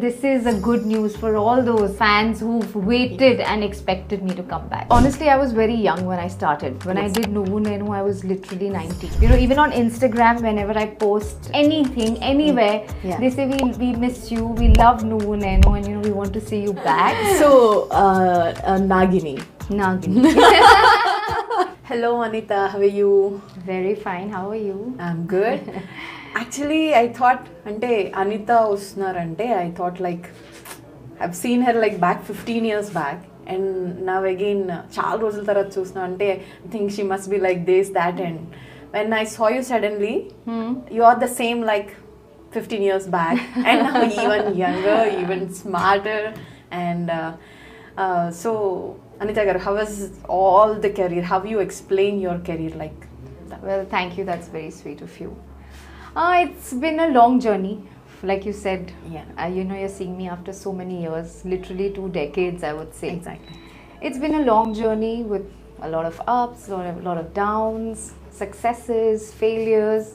This is a good news for all those fans who've waited and expected me to come back. Honestly, I was very young when I started. When I did Nuvvu Nenu, I was literally 19. You know, even on Instagram, whenever I post anything, anywhere, they say, we miss you, we love Nuvvu Nenu, and you know, we want to see you back. So, Nagini. Hello Anita, how are you? Very fine, how are you? I'm good. Actually, I thought, Anita usnarante, I thought like, I've seen her like back 15 years back, and now again, chaal rojul tarata chusna ante, I think she must be like this, that, and when I saw you suddenly, you are the same like 15 years back, and now even younger, even smarter, and so Anita garu, how was all the career? How you explain your career like that? Well, thank you, that's very sweet of you. It's been a long journey, like you said. Yeah. You know, you're seeing me after so many years, literally 2 decades, I would say. Exactly. It's been a long journey with a lot of ups, a lot of downs, successes, failures.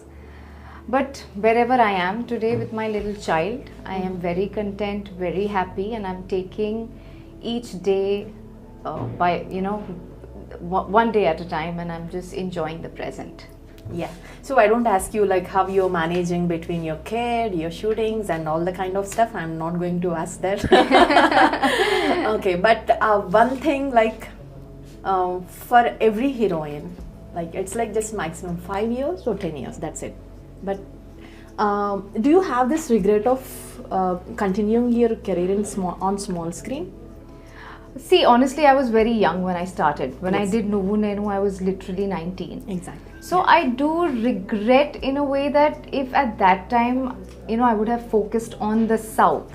But wherever I am today with my little child, I am very content, very happy, and I'm taking each day by, you know, one day at a time, and I'm just enjoying the present. Yeah. So I don't ask you like how you're managing between your kid, your shootings, and all the kind of stuff. I'm not going to ask that. Okay, but one thing like for every heroine, like it's like just maximum 5 years or 10 years. That's it. But do you have this regret of continuing your career in on small screen? See, honestly, I was very young when I started. When I did Nuvvu Nenu, I was literally 19. Exactly. So I do regret in a way that if at that time, you know, I would have focused on the South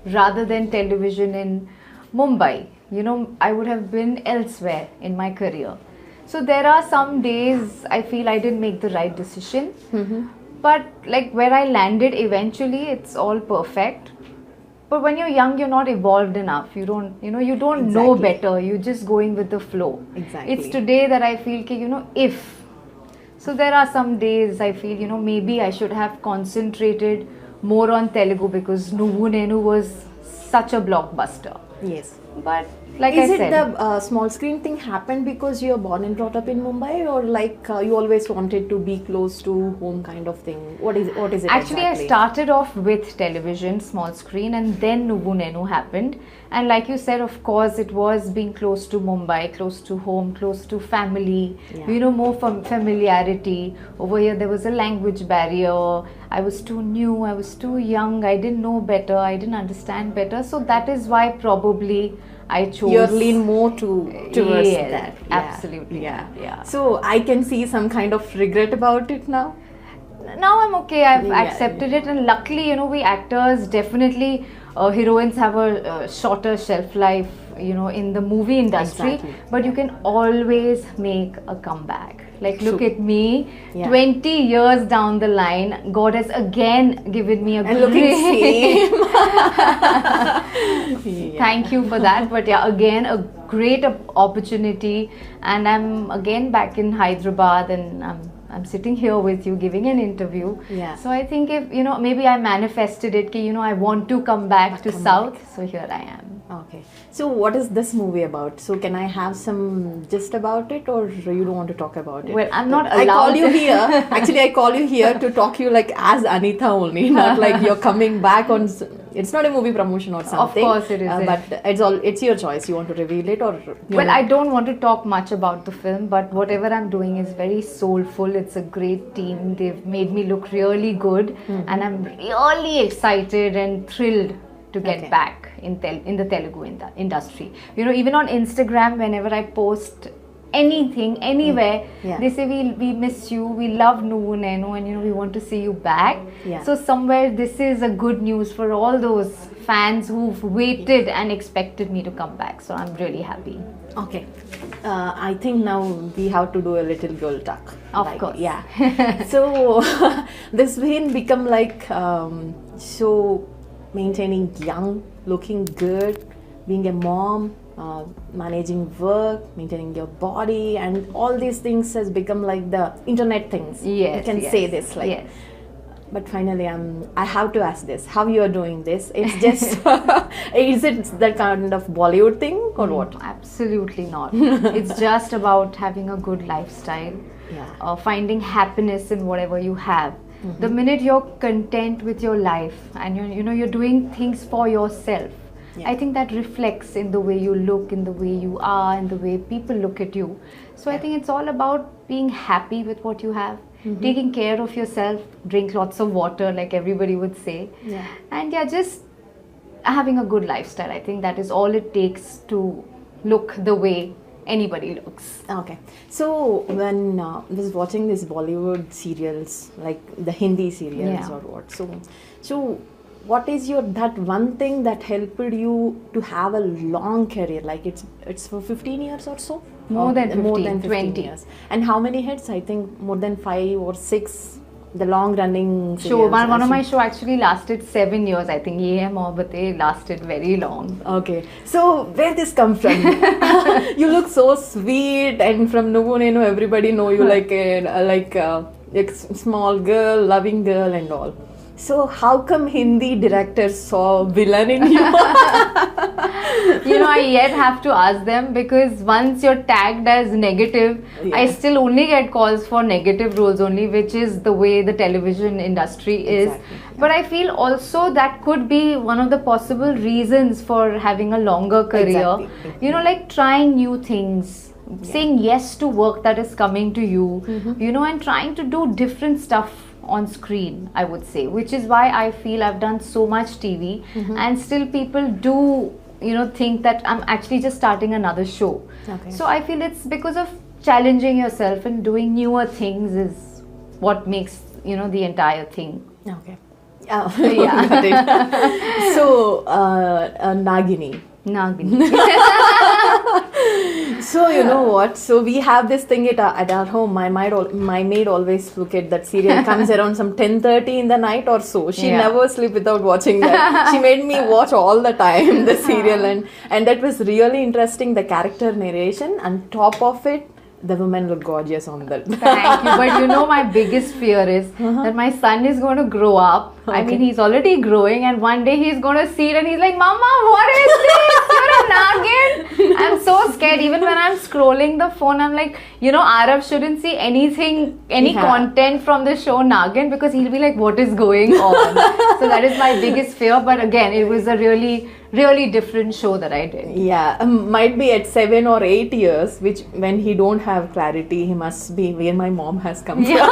rather than television in Mumbai, you know, I would have been elsewhere in my career. So there are some days I feel I didn't make the right decision. But like where I landed eventually, it's all perfect. But when you're young, you're not evolved enough. You don't know better. You're just going with the flow. Exactly. It's today that I feel, you know, if. So there are some days I feel, you know, maybe I should have concentrated more on Telugu because Nuvvu Nenu was such a blockbuster. Yes. But like I said, is it the small screen thing happened because you're born and brought up in Mumbai, or like you always wanted to be close to home kind of thing? What is it actually, exactly? I started off with television, small screen, and then Nuvvu Nenu happened. And like you said, of course, it was being close to Mumbai, close to home, close to family, you know, more familiarity. Over here, there was a language barrier. I was too new, I was too young, I didn't know better, I didn't understand better. So that is why probably I chose. You lean more towards that. Yeah. Absolutely. Yeah. So I can see some kind of regret about it now. Now I'm okay. I've accepted it, and luckily, you know, we actors definitely heroines have a shorter shelf life, you know, in the movie industry. But you can always make a comeback. Like look at me, 20 years down the line, God has again given me a and looking same. Thank you for that. But yeah, again a great opportunity, and I'm again back in Hyderabad, and I'm sitting here with you giving an interview. Yeah. So I think if, you know, maybe I manifested it, you know, I want to come back to South. So here I am. Okay. So what is this movie about? So can I have some gist about it, or you don't want to talk about it? Well, I'm not allowed. I call you here. Actually, I call you here to talk you like as Anita only, not like you're coming back on. It's not a movie promotion or something. Of course it is. But it's your choice. You want to reveal it or? Well, I don't want to talk much about the film, but whatever I'm doing is very soulful. It's a great team. They've made me look really good, and I'm really excited and thrilled to get back in the Telugu industry. You know, even on Instagram, whenever I post anything, anywhere, they say we miss you, we love Nuvvu Nenu, and you know, we want to see you back. So somewhere this is a good news for all those fans who've waited and expected me to come back. So I'm really happy. Okay. I think now we have to do a little girl talk. Of course. Yeah. So this will become like so maintaining young, looking good, being a mom, managing work, maintaining your body, and all these things has become like the internet things. Yes, you can say this like. But finally, I have to ask this: how you are doing this? It's just is it that kind of Bollywood thing or what? Absolutely not. It's just about having a good lifestyle, finding happiness in whatever you have. The minute you're content with your life and you're doing things for yourself, I think that reflects in the way you look, in the way you are, in the way people look at you. So I think it's all about being happy with what you have, taking care of yourself, drink lots of water like everybody would say, and just having a good lifestyle. I think that is all it takes to look the way anybody looks. Okay. So when I was watching these Bollywood serials, like the Hindi serials or what, so what is that one thing that helped you to have a long career? Like it's for 15 years or so? More than 15 20 years. And how many hits? I think more than 5 or 6. The long running show. One of my show actually lasted 7 years. I think Ye Hai Mohabbat lasted very long. Okay. So where this come from? You look so sweet, and from Nuvvu Nenu everybody know you like a small girl, loving girl and all. So how come Hindi directors saw villain in you? I yet have to ask them, because once you're tagged as negative, I still only get calls for negative roles only, which is the way the television industry is. But I feel also that could be one of the possible reasons for having a longer career. Like trying new things, saying yes to work that is coming to you, and trying to do different stuff on screen, I would say, which is why I feel I've done so much TV, and still people do think that I'm actually just starting another show. So I feel it's because of challenging yourself and doing newer things is what makes the entire thing. Okay. Got it. So Nagini. So you know what? So we have this thing at our home. My maid always look at that serial. Comes around some 10:30 in the night or so. She never sleep without watching that. She made me watch all the time the serial, and that was really interesting. The character narration, and top of it, the women look gorgeous on that. Thank you. But my biggest fear is that my son is going to grow up. I mean, he's already growing, and one day he's going to see it and he's like, Mama, what is this? You're a Nagin. I'm so scared. Even when I'm scrolling the phone, I'm like, Arav shouldn't see any content from the show Nagin, because he'll be like, what is going on? So that is my biggest fear. But again, it was a really different show that I did. Yeah, might be at 7 or 8 years, which when he don't have clarity, he must be where my mom has come from.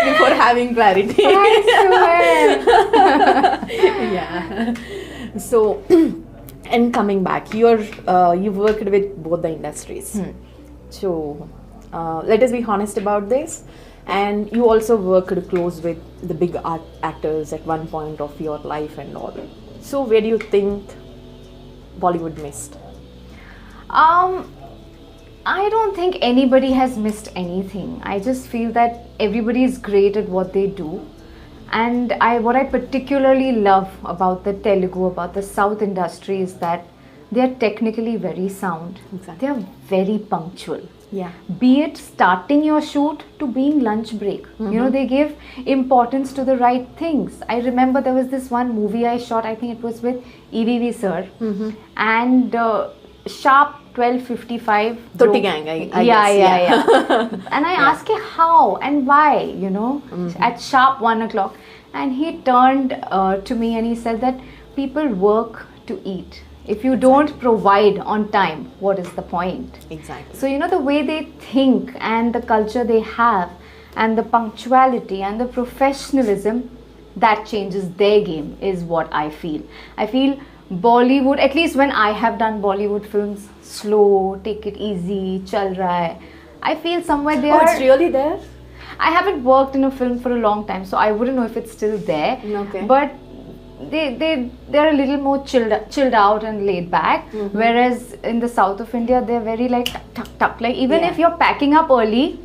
Before having clarity. I swear. Yeah. So, and coming back, you've worked with both the industries. So, let us be honest about this. And you also worked close with the big actors at one point of your life and all. So where do you think Bollywood missed? I don't think anybody has missed anything. I just feel that everybody is great at what they do. And what I particularly love about the Telugu, about the South industry, is that they are technically very sound. They are very punctual. Yeah. Be it starting your shoot to being lunch break. They give importance to the right things. I remember there was this one movie I shot, I think it was with EVV sir. And sharp 12:55. Toti Gang, I guess. Yeah. And I asked him how and why, at sharp 1 o'clock. And he turned to me and he said that people work to eat. If you don't provide on time, what is the point? Exactly. So, the way they think and the culture they have and the punctuality and the professionalism, that changes their game is what I feel. I feel Bollywood, at least when I have done Bollywood films, slow, take it easy, chal raha hai. I feel somewhere they are... it's really there? I haven't worked in a film for a long time, so I wouldn't know if it's still there. Okay. But they're a little more chilled out and laid back, whereas in the south of India they're very like tuck. Like even if you're packing up early,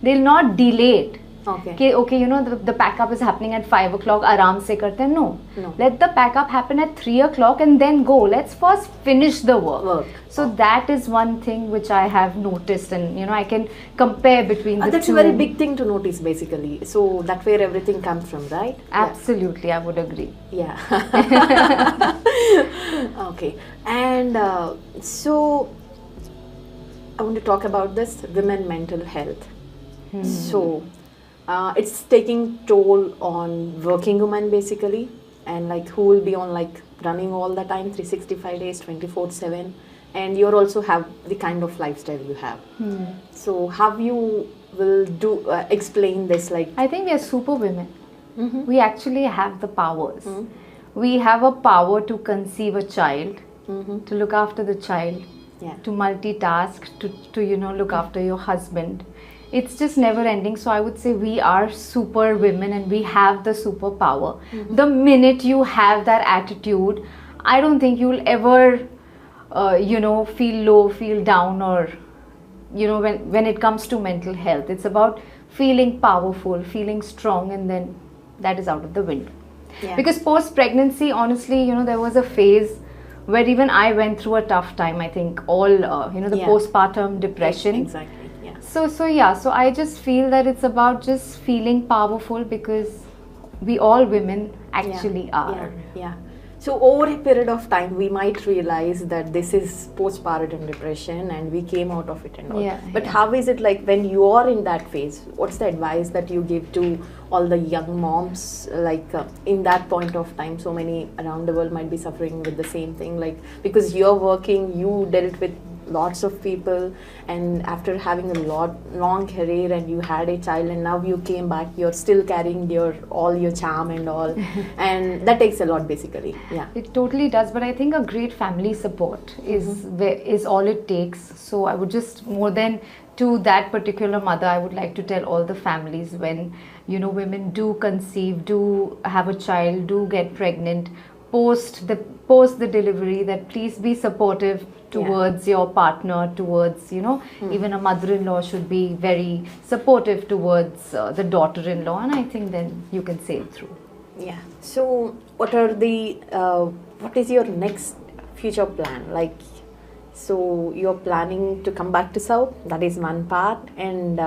they'll not delay it. Okay, you know, the pack up is happening at 5 o'clock, aram se karte hain. No. Let the pack up happen at 3 o'clock and then go. Let's first finish the work. So that is one thing which I have noticed, and you know, I can compare between the that's two. That's a very big thing to notice, basically. So that's where everything comes from, right? Absolutely, I would agree. Yeah. Okay. And so I want to talk about this women mental health. So it's taking toll on working women, basically, and like who will be on like running all the time, 365 days, 24/7, and you also have the kind of lifestyle you have. So how you will do explain this? Like, I think we are super women. We actually have the powers. We have a power to conceive a child, to look after the child, to multitask, to you know, look after your husband. It's just never ending. So I would say we are super women and we have the superpower. The minute you have that attitude, I don't think you'll ever you know, feel low, feel down, or you know, when it comes to mental health, it's about feeling powerful, feeling strong, and then that is out of the window. Because post pregnancy, honestly, you know, there was a phase where even I went through a tough time. I think all you know, the postpartum depression. Exactly. So I just feel that it's about just feeling powerful, because we all women actually are. So over a period of time, we might realize that this is postpartum depression and we came out of it and all. But how is it like when you are in that phase? What's the advice that you give to all the young moms, like in that point of time? So many around the world might be suffering with the same thing, like because you're working, you dealt with lots of people, and after having a long career and you had a child and now you came back, you're still carrying all your charm and all, and that takes a lot, basically. It totally does, but I think a great family support is all it takes. So I would just, more than to that particular mother, I would like to tell all the families, when you know, women do conceive, do have a child, do get pregnant, post the delivery, that please be supportive towards your partner, towards, you know, even a mother-in-law should be very supportive towards the daughter-in-law, and I think then you can sail through. So what is your next future plan? Like, so you're planning to come back to South, that is one part, and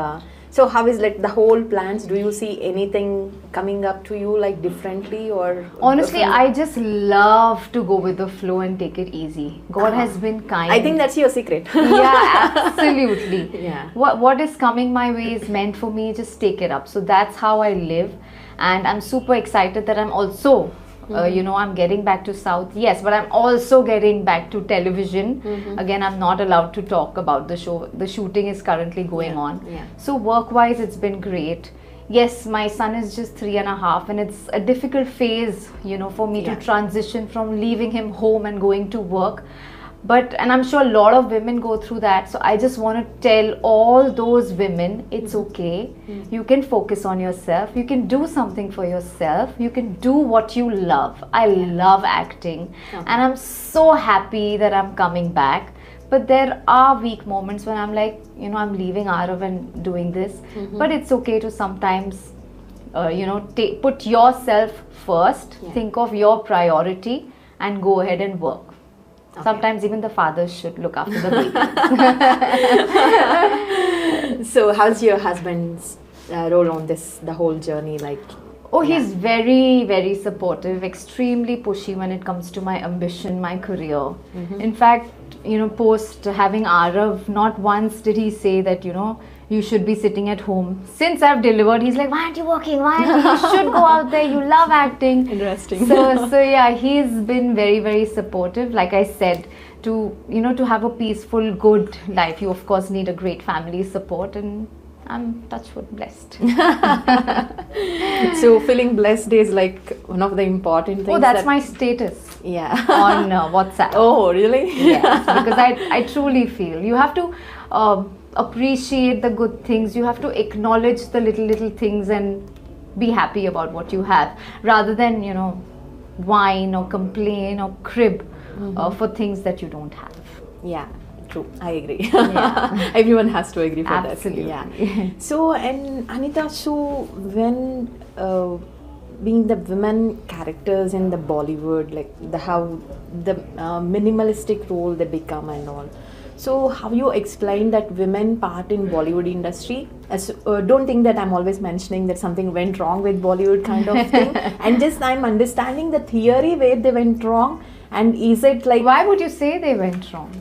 so how is like the whole plans? Do you see anything coming up to you like differently, or? Honestly, I just love to go with the flow and take it easy. God has been kind. I think that's your secret. Absolutely. What is coming my way is meant for me, just take it up. So that's how I live, and I'm super excited that I'm also you know, I'm getting back to South, yes, but I'm also getting back to television. Again, I'm not allowed to talk about the show. The shooting is currently going on. So work-wise, it's been great. Yes, my son is just 3.5, and it's a difficult phase, you know, for me to transition from leaving him home and going to work. And I'm sure a lot of women go through that. So I just want to tell all those women, it's okay. You can focus on yourself. You can do something for yourself. You can do what you love. I love acting. And I'm so happy that I'm coming back. But there are weak moments when I'm like, you know, I'm leaving Arav and doing this. But it's okay to sometimes, you know, put yourself first. Think of your priority and go ahead and work. Sometimes even the fathers should look after the baby. So how's your husband's role on this, the whole journey, like? Oh, he's very, very supportive, extremely pushy when it comes to my ambition, my career. In fact, you know, post having Arav, not once did he say that, you know, you should be sitting at home. Since I've delivered, he's like, why aren't you working? You should go out there. You love acting. Interesting. So yeah, he's been very, very supportive. Like I said, to, you know, to have a peaceful, good life, you of course need a great family support, and I'm touchwood blessed. So feeling blessed is like one of the important things. Oh, that's my status. On WhatsApp. Oh, really? Yes, because I truly feel you have to appreciate the good things. You have to acknowledge the little things and be happy about what you have, rather than, you know, whine or complain or crib for things that you don't have. True, I agree. Yeah. Everyone has to agree for Absolutely. that. Yeah. So, and Anita, so when being the women characters in the Bollywood, like how the minimalistic role they become and all. So, how you explain that women part in Bollywood industry? As don't think that I'm always mentioning that something went wrong with Bollywood kind of thing, and just I'm understanding the theory where they went wrong, and is it like Why would you say they went wrong?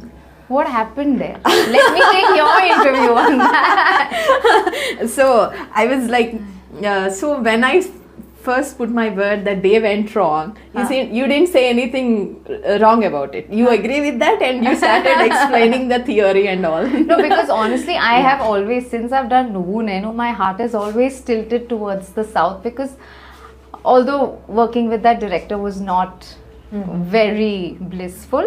What happened there? Let me take your interview on that. So I was like, so when I first put my word that they went wrong, you didn't say anything wrong about it. You agree with that, and you started explaining the theory and all. No, because honestly, I have always, since I've done Nuvvu Nenu, my heart is always tilted towards the south, because although working with that director was not very blissful,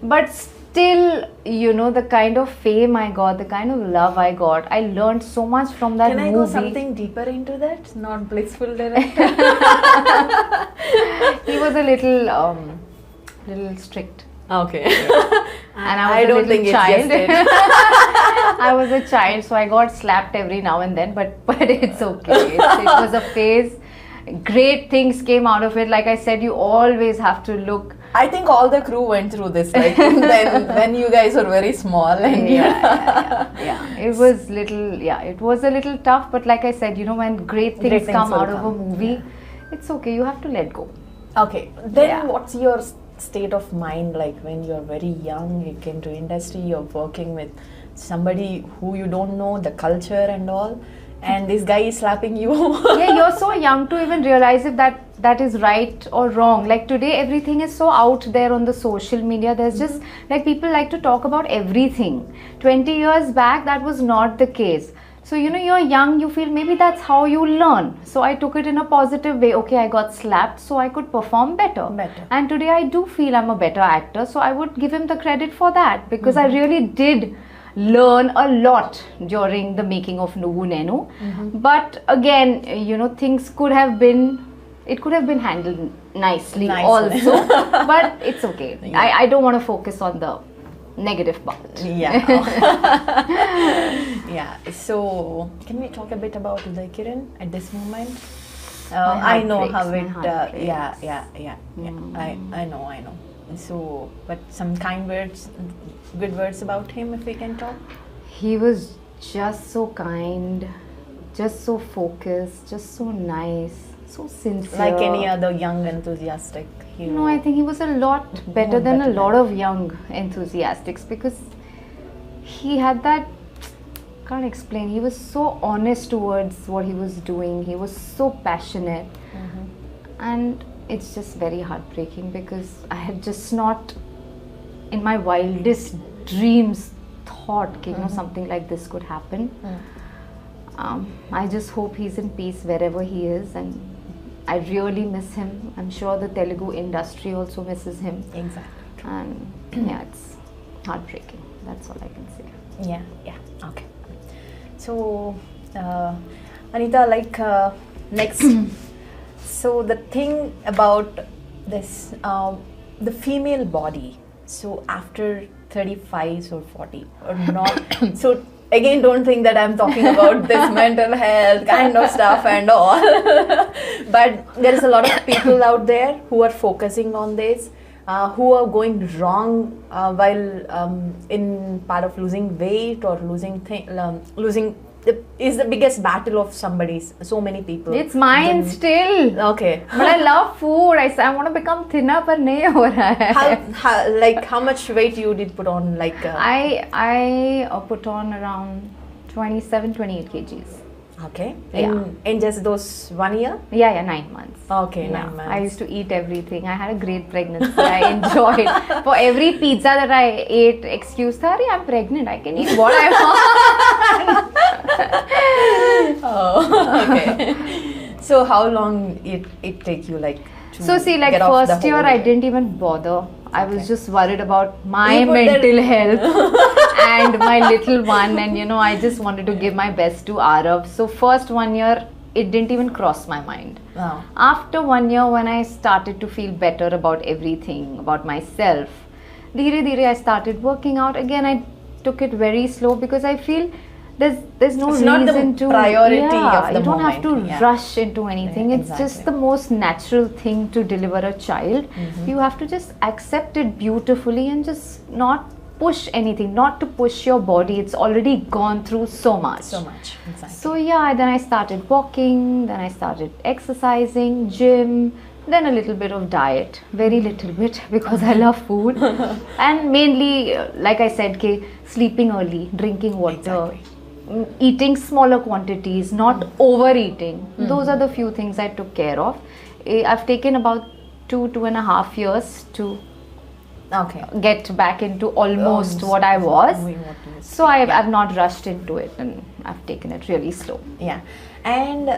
but still, you know, the kind of fame I got, the kind of love I got, I learned so much from that Can movie. I go something deeper into that? Not blissful director. He was a little strict. Okay. And I was a don't little think child. it's just it. I was a child, so I got slapped every now and then, but it's okay. It was a phase. Great things came out of it. Like I said, you always have to look. I think all the crew went through this, like when you guys were very small, and Yeah. It was a little tough, but like I said, you know, when great things come will out of a come. movie, it's okay. You have to let go. Okay, then Yeah. what's your state of mind like when you're very young, you came to industry, you're working with somebody who you don't know the culture and all, and this guy is slapping you? Yeah, you're so young to even realize if that is right or wrong. Like today, everything is so out there on the social media. There's just like people like to talk about everything. 20 years back, that was not the case. So, you know, you're young, you feel maybe that's how you learn. So I took it in a positive way. Okay, I got slapped, so I could perform better. And today I do feel I'm a better actor. So I would give him the credit for that, because I really did learn a lot during the making of Nuvvu Nenu. But again, you know, things could have been handled nicely. Also. But it's okay. I don't want to focus on the negative part. Yeah. Yeah. So, can we talk a bit about Uday Kiran at this moment? I know how it. I know. So, but some good words about him, if we can talk. He was just so kind, just so focused, just so nice, so sincere. Like any other young enthusiastic hero. No, I think he was a lot better than a lot of young enthusiastics, because he had that, can't explain, he was so honest towards what he was doing. He was so passionate. And it's just very heartbreaking, because I had just not in my wildest dreams thought that, you know, something like this could happen. I just hope he's in peace wherever he is, and I really miss him. I'm sure the Telugu industry also misses him. Exactly. And yeah, it's heartbreaking. That's all I can say. Yeah. Okay. So, Anita, like next. So the thing about this, the female body. So after 35 or 40 or not. So again, don't think that I'm talking about this mental health kind of stuff and all. But there is a lot of people out there who are focusing on this, who are going wrong while in part of losing weight or losing is the biggest battle of somebody's. So many people. It's mine still. Okay. But I love food. I want to become thinner, but nahi ho raha hai. How much weight you did put on? Like I put on around 27-28 kgs. Okay. In just those 1 year? Yeah, 9 months. Okay, 9 months. I used to eat everything. I had a great pregnancy. I enjoyed. For every pizza that I ate, excuse Thari, I'm pregnant. I can eat what I want. Oh, okay. So how long it take you like to So see, like get off first the year whole I didn't even bother. I was just worried about my You put mental health and my little one, and you know, I just wanted to give my best to Arav. So first 1 year it didn't even cross my mind. Wow. After 1 year, when I started to feel better about everything, about myself, dheere dheere I started working out again. I took it very slow because I feel there's no It's reason not the to priority of the you don't have to moment. Yeah. rush into anything. Yeah, it's just exactly. the most natural thing to deliver a child. You have to just accept it beautifully and just not push anything, not to push your body. It's already gone through so much. So much, exactly. So yeah, then I started walking, then I started exercising, gym, then a little bit of diet, very little bit because I love food, and mainly, like I said, sleeping early, drinking water, Exactly. eating smaller quantities, not overeating. Those are the few things I took care of. I've taken about 2.5 years to Okay. get back into almost what I was. Doing what you So I've not rushed into it, and I've taken it really slow. Yeah, and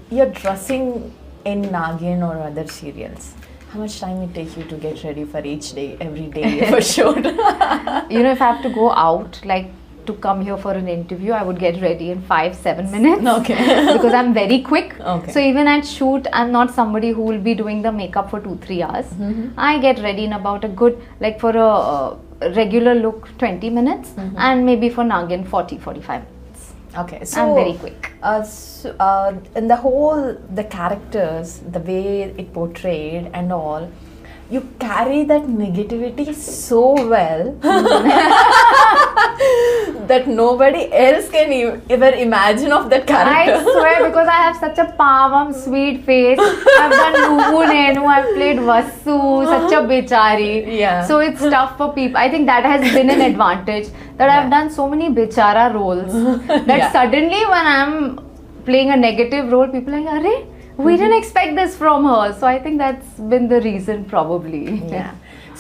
you're dressing in Nagin or other serials. How much time it take you to get ready for each day, every day for shoot? You know, if I have to go out, like to come here for an interview, I would get ready in 5-7 minutes. Okay. Because I'm very quick. Okay. So even at shoot, I'm not somebody who will be doing the makeup for 2-3 hours. I get ready in about a good, like for a regular look, 20 minutes, and maybe for Nagin 40-45 minutes. Okay, so I'm very quick. In the characters, the way it portrayed and all, you carry that negativity so well that nobody else can ever imagine of that character. I swear, because I have such a pavam, sweet face. I've done Nuvvu Nenu, I've played Vasu, such a bichari. Yeah. So it's tough for people. I think that has been an advantage, that I've done so many bichara roles that suddenly when I'm playing a negative role, people are like, "Arey, we didn't expect this from her." So I think that's been the reason probably. Yeah.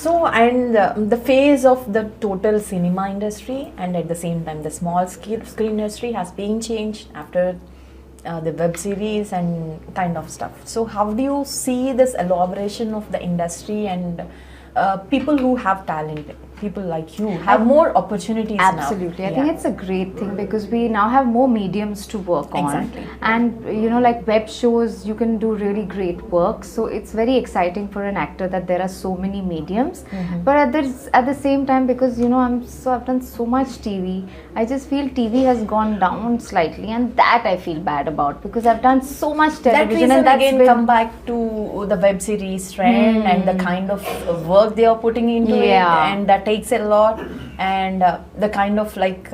So, and the phase of the total cinema industry and at the same time the small screen industry has been changed after the web series and kind of stuff. So how do you see this elaboration of the industry and people who have talent, people like you, have more opportunities Absolutely. now? I think it's a great thing because we now have more mediums to work on. Exactly. And you know, like web shows, you can do really great work. So it's very exciting for an actor that there are so many mediums. But at the same time, because you know, I've done so much TV, I just feel TV has gone down slightly, and that I feel bad about because I've done so much That television. reason And that's again been, come back to the web series trend and the kind of work they are putting into it, and that takes a lot, and the kind of like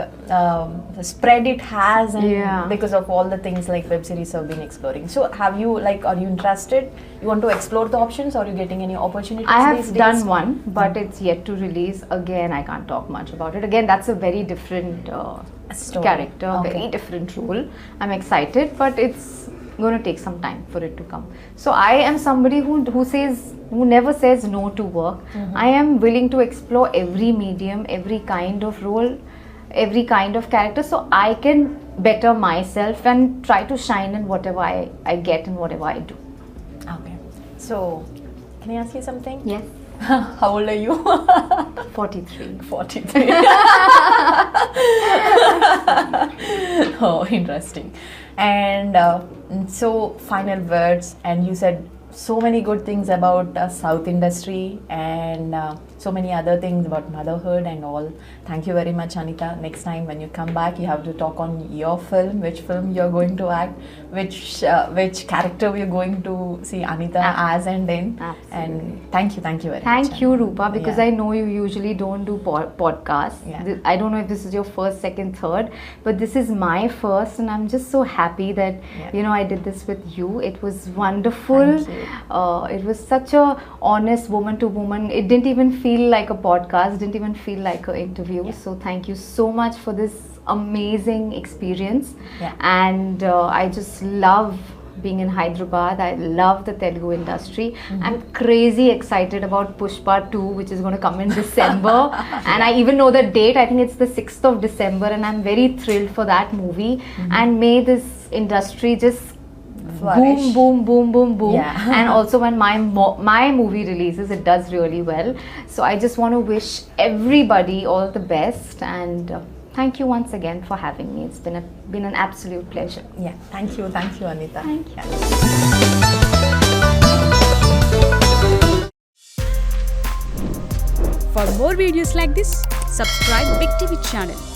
spread it has, and because of all the things like web series have been exploring. So have you, like, are you interested? You want to explore the options? Are you getting any opportunities I have these days? done one, but it's yet to release. Again, I can't talk much about it. Again, that's a very different Story. character, very different role. I'm excited, but it's going to take some time for it to come. So I am somebody who never says no to work. I am willing to explore every medium, every kind of role, every kind of character, so I can better myself and try to shine in whatever I get and whatever I do. Okay. So, can I ask you something? Yes. How old are you? 43. 43. Oh, interesting. And so, final words. And you said so many good things about South industry and so many other things about motherhood and all. Thank you very much, Anita. Next time when you come back, you have to talk on your film, which film you're going to act, which character we're going to see Anita as and in. Absolutely. And thank you very much. Thank you, Rupa, because Yeah. I know you usually don't do podcasts. Yeah. I don't know if this is your first, second, third, but this is my first, and I'm just so happy that you know I did this with you. It was wonderful. Thank you. It was such a honest woman to woman. It didn't even feel like a podcast. Didn't even feel like an interview. So thank you so much for this amazing experience. Yeah. And I just love being in Hyderabad. I love the Telugu industry. I'm crazy excited about Pushpa 2, which is going to come in December. And I even know the date. I think it's the 6th of December, and I'm very thrilled for that movie. And may this industry just Flourish. boom, boom, boom, boom, boom. Yeah. And also when my movie releases, it does really well. So I just want to wish everybody all the best, and thank you once again for having me. It's been an absolute pleasure. Yeah, thank you, Anita. Thank you. Yeah. For more videos like this, subscribe Big TV channel.